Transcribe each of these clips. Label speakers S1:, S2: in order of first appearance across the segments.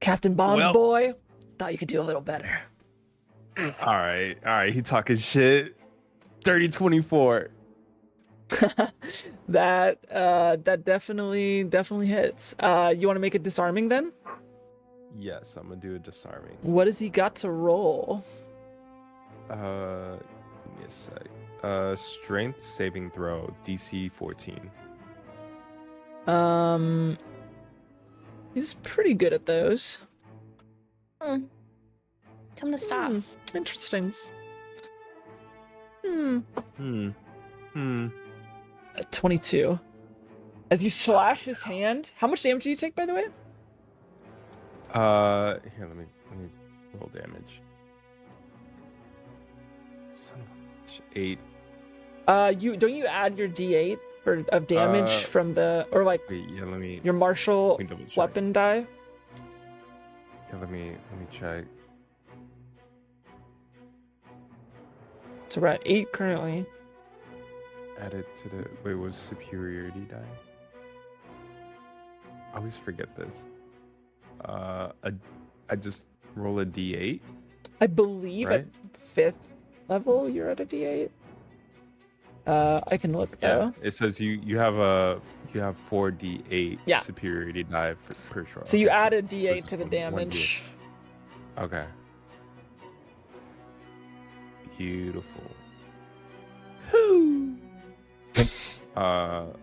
S1: Captain Bonds
S2: Well.
S1: boy, thought you could do a little better.
S2: All right. He talking shit. 30-24.
S1: That definitely hits. You want to make it disarming then?
S2: Yes, I'm gonna do a disarming.
S1: What does he got to roll?
S2: Give me a sec. Strength saving throw, DC 14.
S1: He's pretty good at those.
S3: Tell him to stop.
S1: Interesting. 22. As you slash his hand, how much damage do you take, by the way?
S2: Here, let me roll damage. Son of a bitch. 8.
S1: Don't you add your D8 of damage from the
S2: Wait, yeah, let me
S1: your martial
S2: double check.
S1: weapon die?
S2: Yeah, let me check.
S1: So we're at 8 currently.
S2: Add it to the was superiority die? I always forget this. I just roll a D8.
S1: I believe
S2: right?
S1: at 5th level you're at a D8. I can look though.
S2: It says you have 4d8 superiority die per shot.
S1: So you add a D8 to the damage.
S2: Okay. Beautiful. No,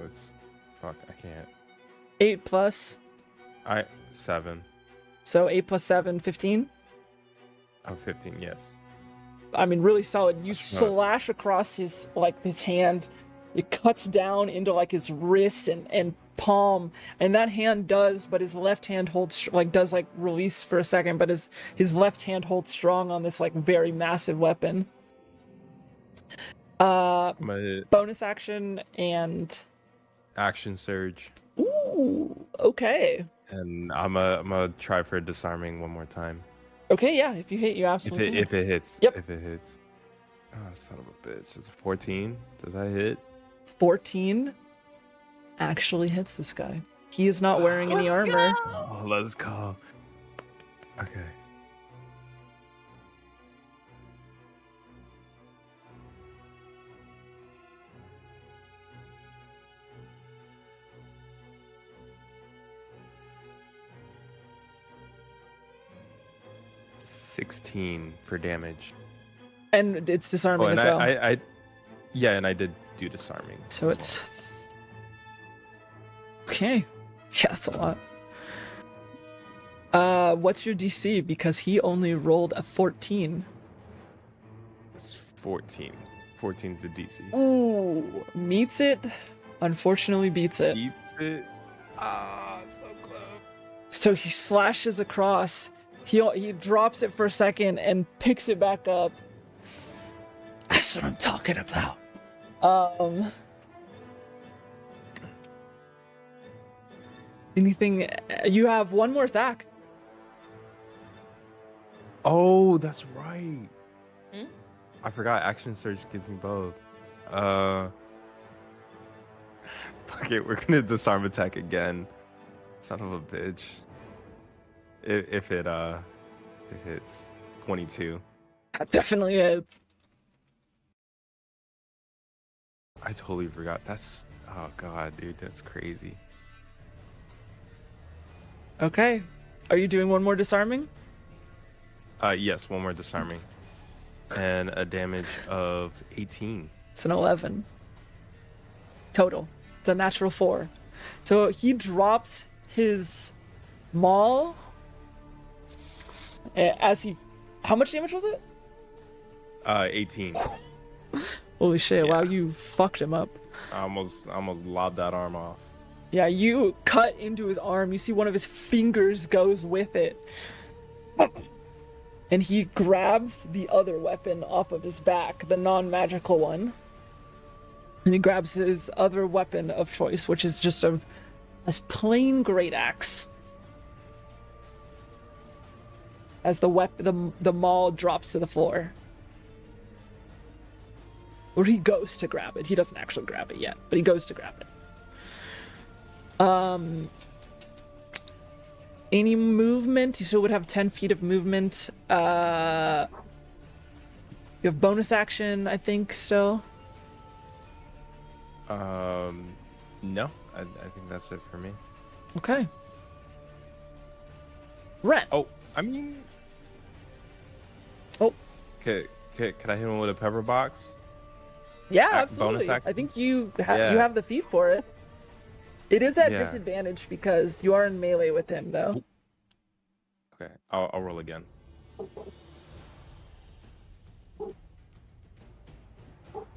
S2: it's fuck. I can't.
S1: 8 plus.
S2: 7.
S1: So 8 plus 7, 15.
S2: Oh, 15. Yes.
S1: I mean, really solid. You slash across his hand. It cuts down into his wrist and palm, and that hand does, but his left hand holds does release for a second, but his left hand holds strong on this very massive weapon. Bonus action and
S2: action surge.
S1: Ooh, okay.
S2: And I'm gonna try for disarming one more time.
S1: Okay, yeah. If you hit, you absolutely.
S2: If it hits.
S1: Yep.
S2: If it hits. Oh, son of a bitch! It's a 14. Does that hit?
S1: 14 actually hits this guy. He is not wearing any armor.
S2: Oh, let's go. Okay. $16 for damage.
S1: And it's disarming as well.
S2: And I did do disarming.
S1: So it's okay. Yeah, that's a lot. What's your DC? Because he only rolled a 14.
S2: It's 14. 14's the DC.
S1: Ooh, meets it. Unfortunately, beats it.
S2: Beats it. Ah, so close.
S1: So he slashes across. He drops it for a second and picks it back up. That's what I'm talking about. Anything? You have one more attack.
S2: Oh, that's right. I forgot action surge gives me both. Fuck it, we're gonna disarm attack again. Son of a bitch. If it hits 22.
S1: That definitely hits.
S2: I totally forgot. Oh god, dude, that's crazy.
S1: Okay. Are you doing one more disarming?
S2: Yes, one more disarming. And a damage of 18.
S1: It's an 11. Total. It's a natural 4. So he drops his maul as he... How much damage was it?
S2: 18.
S1: Holy shit, wow, you fucked him up.
S2: I almost lobbed that arm off.
S1: Yeah, you cut into his arm. You see one of his fingers goes with it. And he grabs the other weapon off of his back, the non-magical one. And he grabs his other weapon of choice, which is just a plain great axe. As the maul drops to the floor. Or he goes to grab it. He doesn't actually grab it yet, but he goes to grab it. any movement. You still would have 10 feet of movement. You have bonus action, I think, still.
S2: No, I think that's it for me.
S1: Okay. Ren.
S2: Oh, I mean,
S1: Oh.
S2: can I hit him with a pepper box?
S1: Yeah,
S2: bonus
S1: absolutely.
S2: action?
S1: I think you you
S2: Yeah.
S1: have the feat for it. It is at
S2: Yeah.
S1: disadvantage because you are in melee with him, though.
S2: Okay, I'll roll again.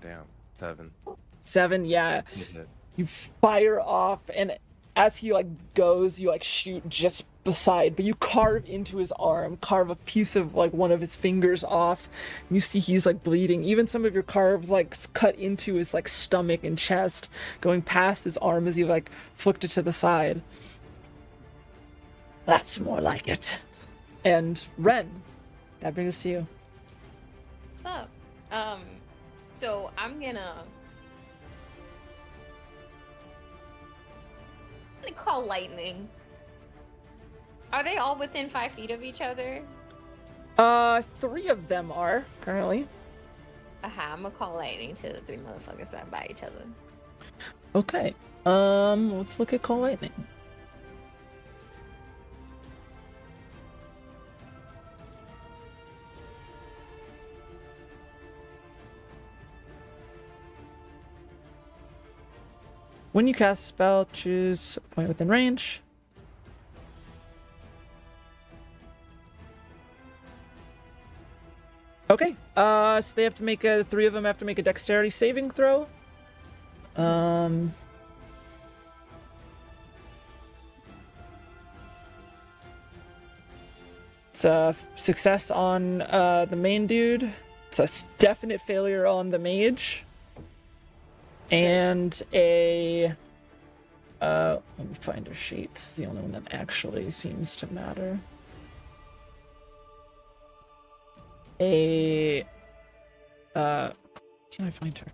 S2: Damn, 7.
S1: 7, yeah.
S2: Hit it.
S1: You fire off, and as he like goes, you like shoot just beside, but you carve into his arm, carve a piece of like one of his fingers off. You see he's like bleeding. Even some of your carves like cut into his like stomach and chest, going past his arm as you like flicked it to the side. That's more like it. And Ren, that brings us to you.
S3: What's up? So I'm gonna call lightning. Are they all within 5 feet of each other?
S1: 3 of them are currently.
S3: I'm gonna call lightning to the 3 motherfuckers that are by each other.
S1: Okay. Let's look at Call Lightning. When you cast a spell, choose a point within range. Okay, so they have to make the 3 of them have to make a dexterity saving throw. It's a success on the main dude. It's a definite failure on the mage. And a let me find her sheet. This is the only one that actually seems to matter. Can I find her?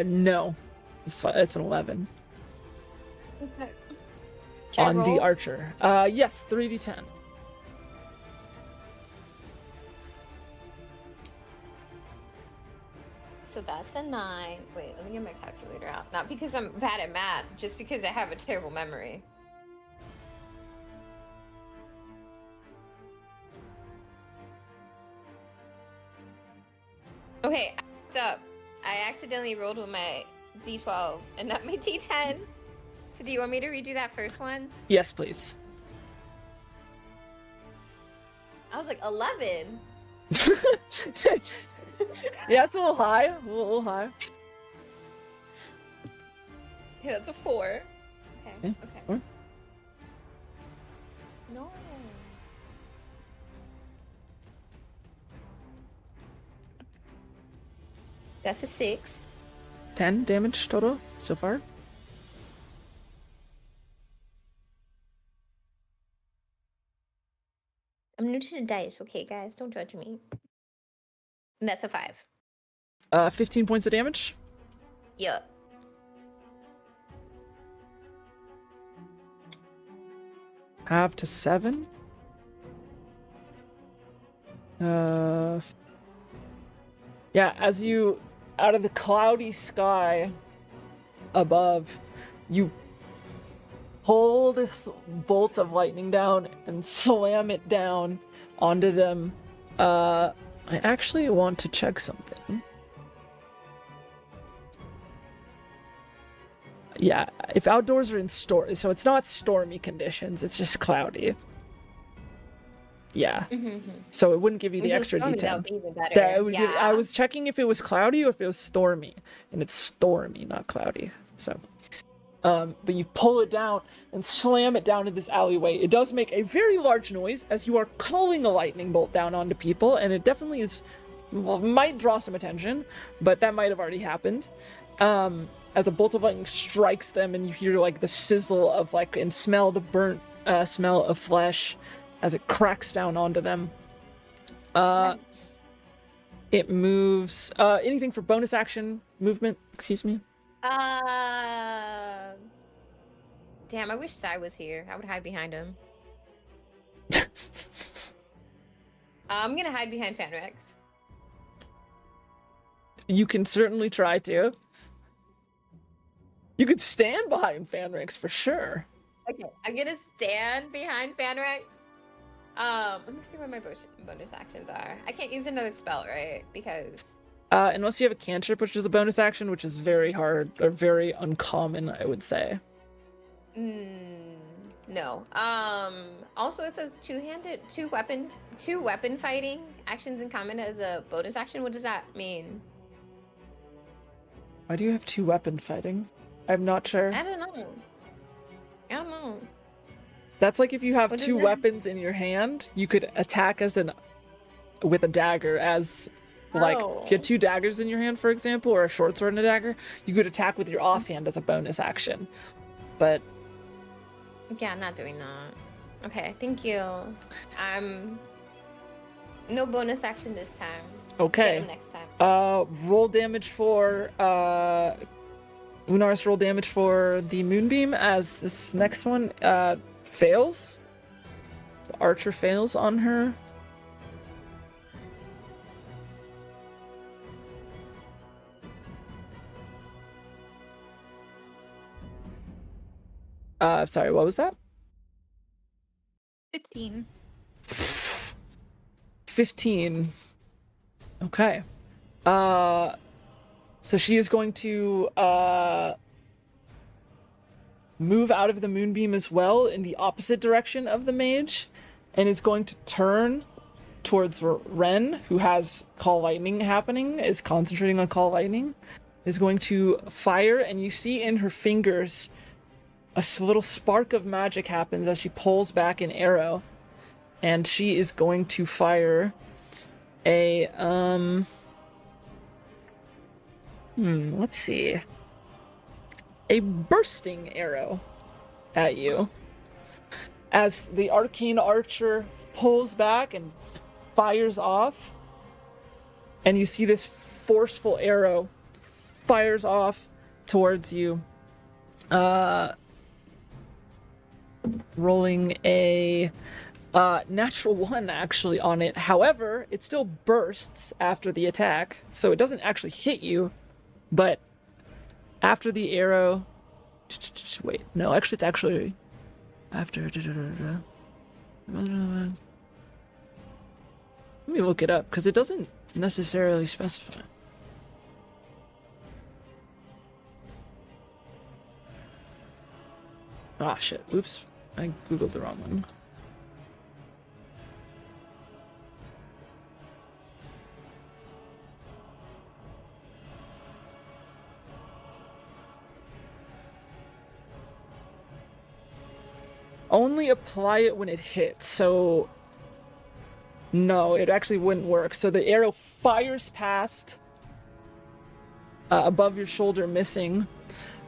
S1: No. It's an 11.
S3: Okay.
S1: On the archer. Yes, 3d10.
S3: So that's a 9. Wait, let me get my calculator out. Not because I'm bad at math, just because I have a terrible memory. Okay, what's up? I accidentally rolled with my d12 and not my d10. So do you want me to redo that first one?
S1: Yes, please.
S3: I was like 11.
S1: Yeah, it's a little high. A little high.
S3: Okay, that's a 4. Okay.
S1: Yeah,
S3: Okay.
S1: 4.
S3: No. That's a 6.
S1: 10 damage total so far.
S3: I'm new to the dice, okay, guys? Don't judge me. And that's a 5.
S1: 15 points of damage.
S3: Yup.
S1: Half to 7. Yeah, as you, out of the cloudy sky above, you pull this bolt of lightning down and slam it down onto them. I actually want to check something. Yeah, if outdoors are in so it's not stormy conditions, it's just cloudy. Yeah. So it wouldn't give you the extra detail.
S3: That would be even better.
S1: That would
S3: Yeah.
S1: I was checking if it was cloudy or if it was stormy, and it's stormy, not cloudy. So, but you pull it down and slam it down in this alleyway. It does make a very large noise as you are calling a lightning bolt down onto people, and it definitely is, well, might draw some attention, but that might have already happened. As a bolt of lightning strikes them, and you hear like the sizzle of like and smell the burnt smell of flesh as it cracks down onto them.
S3: Lunch.
S1: It moves. Anything for bonus action movement? Excuse me.
S3: Damn, I wish Sai was here. I would hide behind him. I'm gonna hide behind Fanrex.
S1: You can certainly try to. You could stand behind Fanrix for sure.
S3: Okay, I'm gonna stand behind Fanrex. Let me see where my bonus actions are. I can't use another spell, right? Because
S1: unless you have a cantrip, which is a bonus action, which is very hard or very uncommon, I would say.
S3: No. Also it says two weapon fighting actions in common as a bonus action. What does that mean?
S1: Why do you have 2 weapon fighting? I'm not sure.
S3: I don't know.
S1: That's like if you have
S3: What is
S1: 2
S3: that?
S1: weapons in your hand, you could attack with a dagger as like if you had 2 daggers in your hand, for example, or a short sword and a dagger, you could attack with your offhand as a bonus action. But
S3: Yeah, I'm not doing that. Okay, thank you. No bonus action this time.
S1: okay.
S3: Get him next time.
S1: Roll damage for Unaris, roll damage for the moonbeam as this next one fails. The archer fails on her. Sorry, what was that?
S4: 15.
S1: 15. Okay. So she is going to move out of the moonbeam as well in the opposite direction of the mage, and is going to turn towards Ren, who has Call Lightning happening, is concentrating on Call Lightning, is going to fire, and you see in her fingers a little spark of magic happens as she pulls back an arrow, and she is going to fire a let's see, a bursting arrow at you as the arcane archer pulls back and fires off, and you see this forceful arrow fires off towards you, rolling a natural 1 actually on it. However, it still bursts after the attack, so it doesn't actually hit you, but after the arrow, wait, no, actually it's actually after. Let me look it up because it doesn't necessarily specify. Ah, shit, oops, I googled the wrong one. Only apply it when it hits, so no, it actually wouldn't work. So the arrow fires past above your shoulder, missing,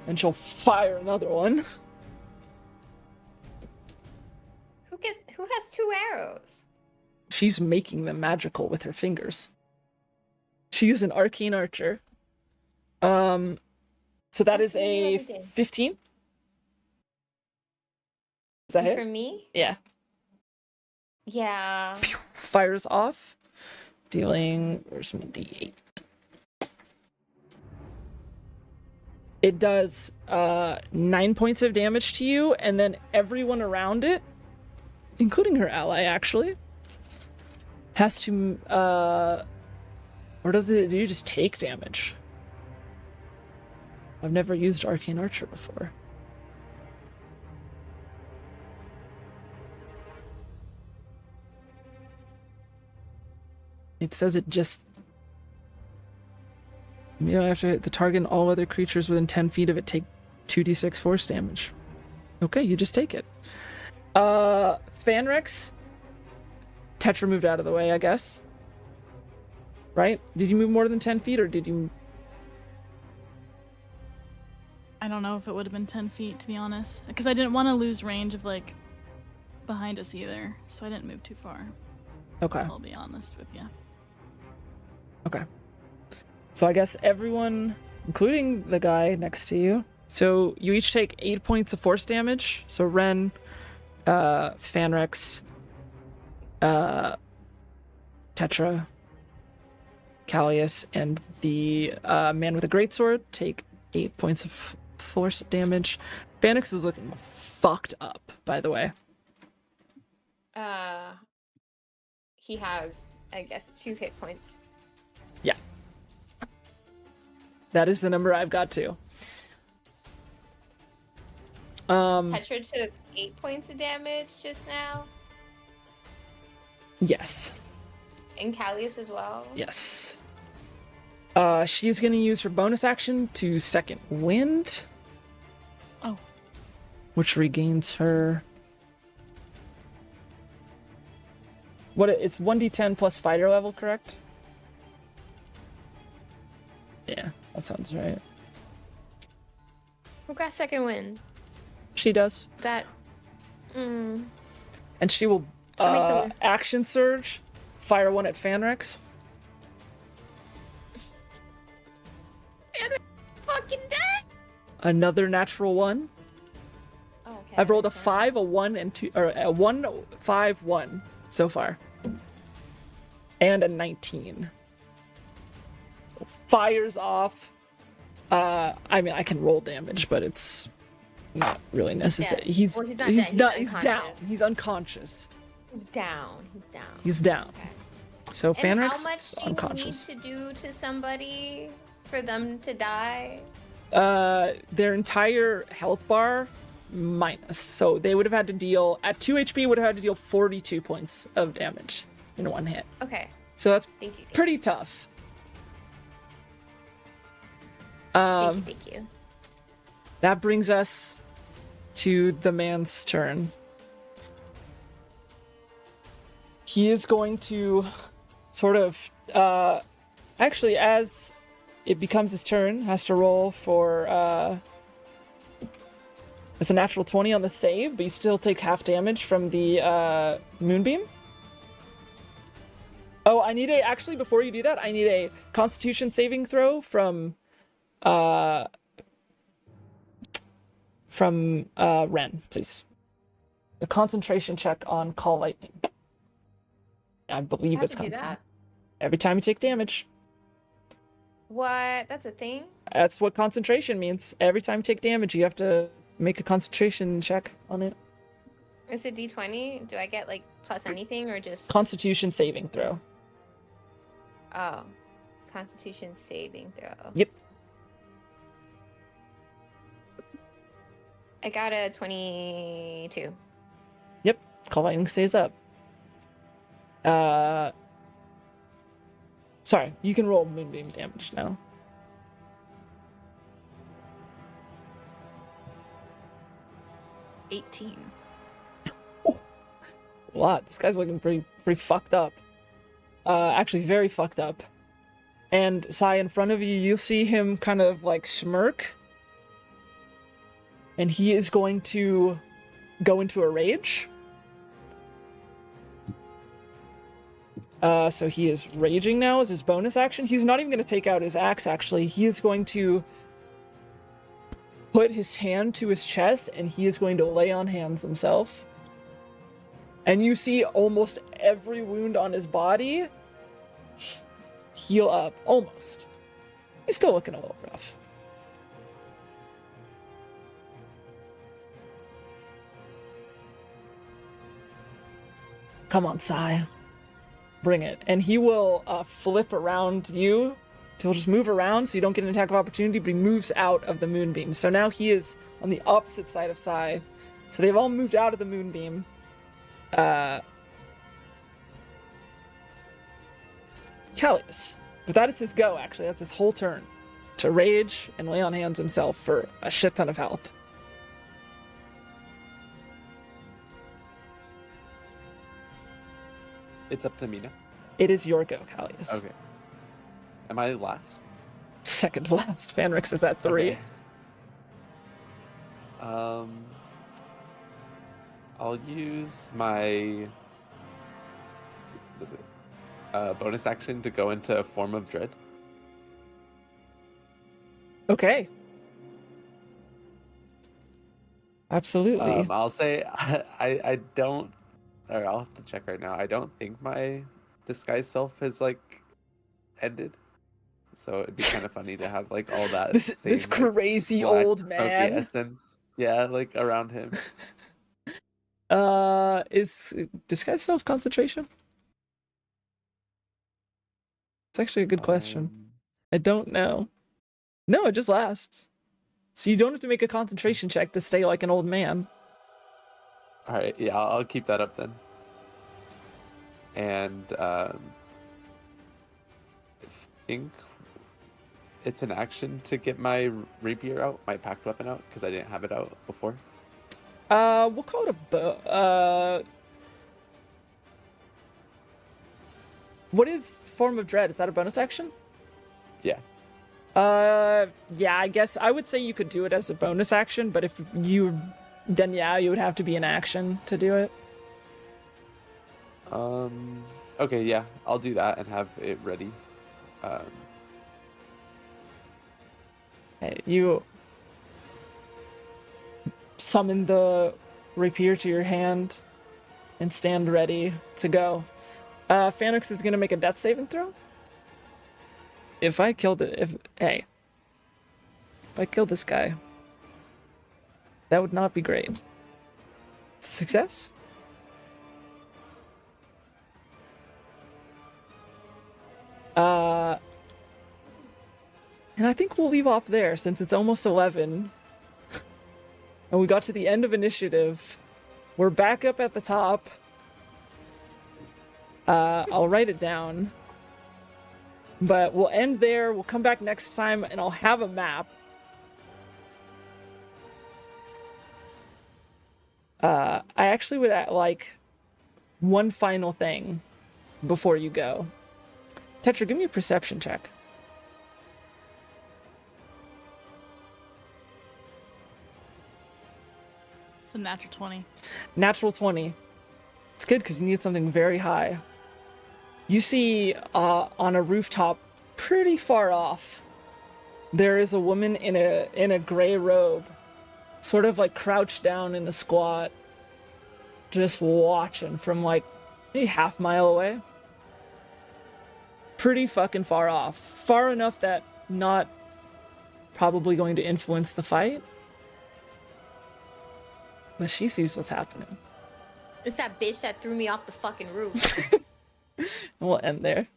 S1: and she'll fire another one.
S3: Who has 2 arrows?
S1: She's making them magical with her fingers. She's an arcane archer. So that is a 15. Is that
S3: For
S1: hit?
S3: me?
S1: Yeah.
S3: Yeah.
S1: Fires off, dealing, where's my d8? It does 9 points of damage to you, and then everyone around it, including her ally actually, has to or do you just take damage? I've never used Arcane Archer before. It says it just, you know, after hit the target and all other creatures within 10 feet of it take 2d6 force damage. Okay, you just take it. Fanrex, Tetra moved out of the way, I guess. Right? Did you move more than 10 feet or did you?
S4: I don't know if it would have been 10 feet, to be honest. Because I didn't want to lose range of, like, behind us either. So I didn't move too far.
S1: Okay.
S4: I'll be honest with you.
S1: Okay. So I guess everyone, including the guy next to you, so you each take 8 points of force damage. So Ren, Fanrex, Tetra, Callius, and the man with a greatsword take 8 points of force damage. Fanrex is looking fucked up, by the way.
S3: He has, I guess, 2 hit points.
S1: Yeah. That is the number I've got too.
S3: Petra took 8 points of damage just now.
S1: Yes.
S3: And Callius as well.
S1: Yes. She's gonna use her bonus action to second wind.
S4: Oh.
S1: Which regains her. It's 1d10 plus fighter level, correct? Yeah, that sounds right.
S3: Who got second win?
S1: She does.
S3: That.
S1: And she will
S3: So make the-
S1: action surge, fire one at Fanrex.
S3: Fanrex fucking dead.
S1: Another natural one.
S3: Oh, okay.
S1: I've rolled a
S3: makes sense.
S1: 5, a 1, and 2, or a 1, 5, 1 so far. And a 19. Fires off. I mean, I can roll damage, but it's not really necessary.
S3: dead.
S1: He's
S3: Well, he's not
S1: he's
S3: dead,
S1: not
S3: he's
S1: he's down.
S3: unconscious.
S1: He's unconscious.
S3: He's down. He's down.
S1: He's down.
S3: Okay.
S1: So
S3: And
S1: Fanrex
S3: how much
S1: is
S3: do you
S1: unconscious.
S3: need to do to somebody for them to die?
S1: Their entire health bar minus. So they would have had to deal at 2 HP would have had to deal 42 points of damage in one hit.
S3: Okay.
S1: So that's
S3: Thank you.
S1: pretty tough.
S3: Thank you.
S1: That brings us to the man's turn. He is going to sort of, actually, as it becomes his turn, has to roll for, it's a natural 20 on the save, but you still take half damage from the moonbeam. Oh, actually, before you do that, I need a Constitution saving throw from Ren, please. A concentration check on Call Lightning. I believe
S3: I have
S1: it's
S3: to do
S1: concentration.
S3: that.
S1: Every time you take damage.
S3: What? That's a thing?
S1: That's what concentration means. Every time you take damage, you have to make a concentration check on it.
S3: Is it D20? Do I get like plus anything or just
S1: Constitution saving throw.
S3: Oh. Constitution saving throw.
S1: Yep.
S3: I got a 22.
S1: Yep. Call Lightning stays up. Sorry, you can roll moonbeam damage now.
S4: $18.
S1: A lot. This guy's looking pretty fucked up. Actually, very fucked up. And Sai, in front of you, you see him kind of like smirk. And he is going to go into a rage. So he is raging now as his bonus action. He's not even going to take out his axe, actually. He is going to put his hand to his chest, and he is going to lay on hands himself. And you see almost every wound on his body heal up. Almost. He's still looking a little rough. Come on, Sai. Bring it. And he will flip around you. He'll just move around so you don't get an attack of opportunity, but he moves out of the moonbeam. So now he is on the opposite side of Sai. So they've all moved out of the moonbeam. Callius. But that is his go, actually. That's his whole turn. To rage and lay on hands himself for a shit ton of health.
S5: It's up to me now.
S1: It is your go, Callius.
S5: Okay. Am I last?
S1: Second to last. Fanrix is at 3.
S5: Okay. I'll use my what is it? Bonus action to go into a form of dread.
S1: Okay. Absolutely.
S5: I'll say I don't, or I'll have to check right now. I don't think my disguise self has like ended, so it'd be kind of funny to have like all that
S1: this
S5: same, like,
S1: crazy
S5: black
S1: old
S5: smoky
S1: man.
S5: essence, yeah, like around him.
S1: Is disguise self concentration? It's actually a good question. I don't know. No, it just lasts. So you don't have to make a concentration check to stay like an old man.
S5: All right, yeah, I'll keep that up then. And I think it's an action to get my rapier out, my packed weapon out, because I didn't have it out before.
S1: We'll call it a what is Form of Dread? Is that a bonus action?
S5: Yeah.
S1: Yeah, I guess I would say you could do it as a bonus action, but if you, then yeah, you would have to be an action to do it.
S5: Okay, yeah, I'll do that and have it ready.
S1: Okay, you summon the rapier to your hand and stand ready to go. Phanix is gonna make a death saving throw. If I kill this guy, that would not be great. It's a success. And I think we'll leave off there since it's almost 11. And we got to the end of initiative. We're back up at the top. I'll write it down. But we'll end there. We'll come back next time and I'll have a map. I actually would like one final thing before you go. Tetra, give me a perception check.
S4: It's a natural 20.
S1: Natural 20. It's good because you need something very high. You see on a rooftop pretty far off, there is a woman in a gray robe, sort of like crouched down in a squat, just watching from like maybe half mile away. Pretty fucking far off. Far enough that not probably going to influence the fight. But she sees what's happening.
S3: It's that bitch that threw me off the fucking roof.
S1: And we'll end there.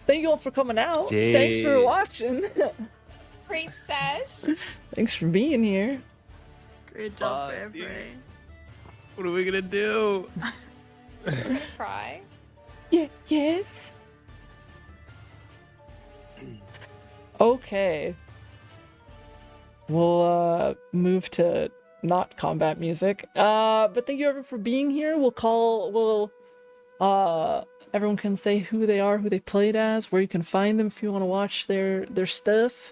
S1: Thank you all for coming out. Thanks for watching.
S3: Great sesh.
S1: Thanks for being here.
S4: Great job, Avery.
S2: What are we gonna do?
S3: Cry.
S1: Yeah, yes. Okay. We'll move to not combat music. But thank you everyone for being here. Everyone can say who they are, who they played as, where you can find them if you want to watch their stuff.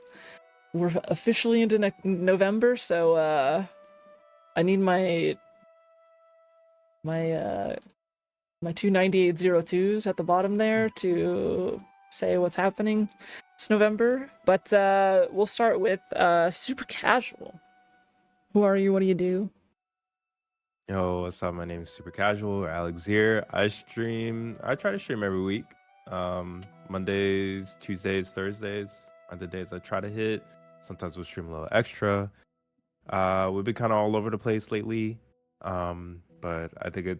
S1: We're officially into November, so I need my 29802s at the bottom there to say what's happening. It's November, but we'll start with super casual. Who are you? What do you do?
S2: Yo, what's up? My name is Super Casual, or Alex here. I try to stream every week. Mondays, Tuesdays, Thursdays are the days I try to hit. Sometimes we'll stream a little extra. We've been kind of all over the place lately. But I think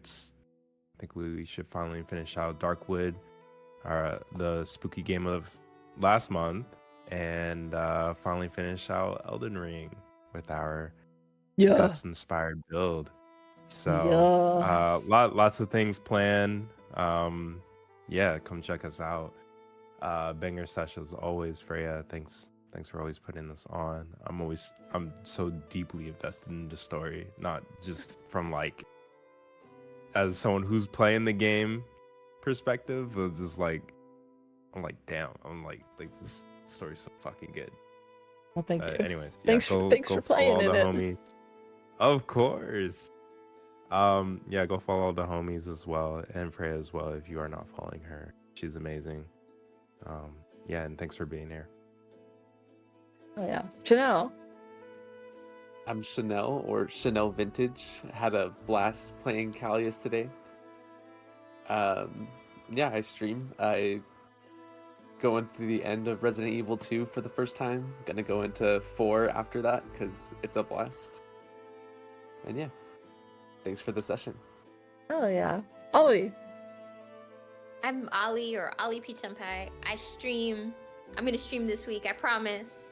S2: we should finally finish out Darkwood, the spooky game of last month, and finally finish out Elden Ring with our guts-inspired build. So lots of things planned. Yeah, come check us out. Banger sessions always, Freya. Thanks for always putting this on. I'm so deeply invested in the story, not just from like as someone who's playing the game perspective, but just like I'm like, damn, I'm like this story's so fucking good.
S1: Well, thank you.
S2: Anyways,
S1: Thanks for playing in it.
S2: Homie. Of course. Yeah, go follow the homies as well, and Freya as well if you are not following her. She's amazing. Yeah, and thanks for being here.
S1: Oh yeah, Chanel.
S5: I'm Chanel or Chanel Vintage. Had a blast playing Callius today. Yeah, I stream. I going through the end of Resident Evil 2 for the first time. Gonna go into 4 after that because it's a blast. And yeah, thanks for the session.
S1: Oh yeah, Ollie.
S3: I'm Ollie or Ollie Peach Senpai. I stream. I'm gonna stream this week. I promise.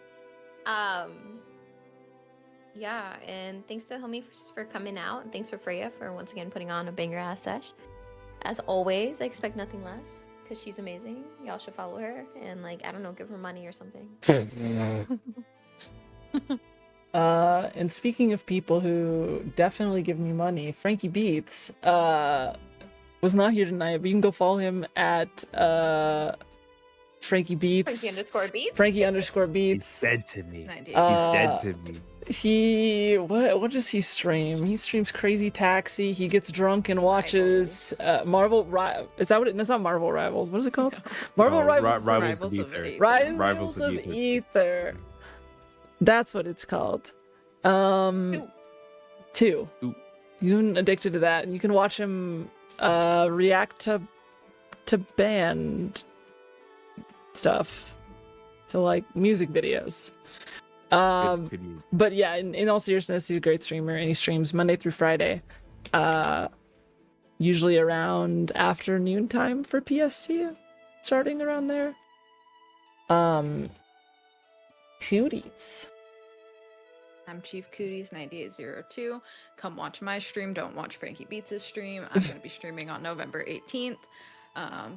S3: Yeah, and thanks to Homie for coming out, and thanks for Freya for once again putting on a banger ass sesh. As always, I expect nothing less because she's amazing. Y'all should follow her and I don't know, give her money or something.
S1: And speaking of people who definitely give me money, Frankie Beats was not here tonight, but you can go follow him at Frankie Beats.
S3: Frankie_Beats.
S1: Frankie_Beats.
S2: He's dead to me.
S4: 98.
S2: He's dead to me.
S1: He what does he stream? He streams Crazy Taxi. He gets drunk and watches Marvel. Is that what it? That's not Marvel Rivals. What is it called?
S4: No.
S1: Marvel
S2: No,
S1: Rivals.
S2: Rivals of
S4: Rivals of
S2: Ether.
S4: Ether.
S1: Rivals of Ether. That's what it's called. Two. You're addicted to that, and you can watch him react to band stuff, to music videos.
S2: Good news.
S1: But yeah, in all seriousness, he's a great streamer, and he streams Monday through Friday, usually around afternoon time for PST, starting around there. Cooties.
S6: I'm Chief Cooties 9802. Come watch my stream. Don't watch Frankie Beats' stream. I'm going to be streaming on November 18th.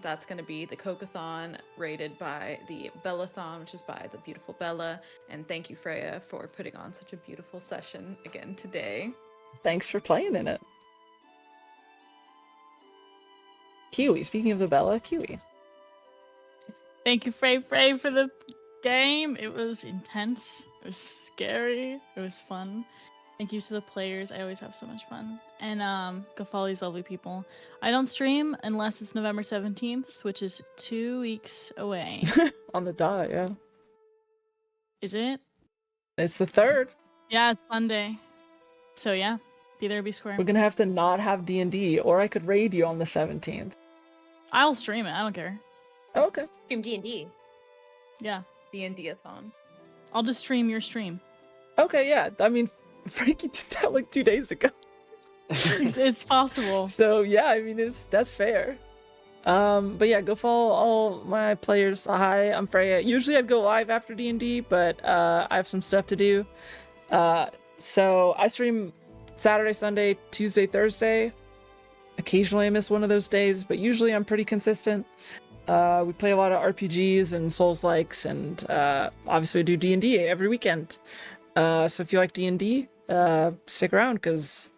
S6: That's going to be the Coke-a-thon rated by the Bellathon, which is by the beautiful Bella. And thank you, Freya, for putting on such a beautiful session again today.
S1: Thanks for playing in it. Kiwi. Speaking of the Bella, Kiwi.
S4: Thank you, Frey, for the game. It was intense. It was scary. It was fun. Thank you to the players. I always have so much fun. And go follow these lovely people. I don't stream unless it's November 17th, which is 2 weeks away.
S1: On the dot, yeah.
S4: Is it?
S1: It's the 3rd.
S4: Yeah, it's Sunday. So yeah, be there, be square.
S1: We're gonna have to not have D&D, or I could raid you on the 17th.
S4: I'll stream it. I don't care.
S1: Okay.
S3: Stream D&D.
S4: Yeah,
S6: D&D-a-thon.
S4: I'll just stream your stream.
S1: Okay, yeah. I mean, Frankie did that 2 days ago.
S4: It's possible.
S1: So yeah, I mean, that's fair. But yeah, go follow all my players. Hi, I'm Freya. Usually I'd go live after D&D, but I have some stuff to do. So I stream Saturday, Sunday, Tuesday, Thursday. Occasionally I miss one of those days, but usually I'm pretty consistent. We play a lot of RPGs and Souls-likes, and obviously we do D&D every weekend. So if you like D&D, stick around, because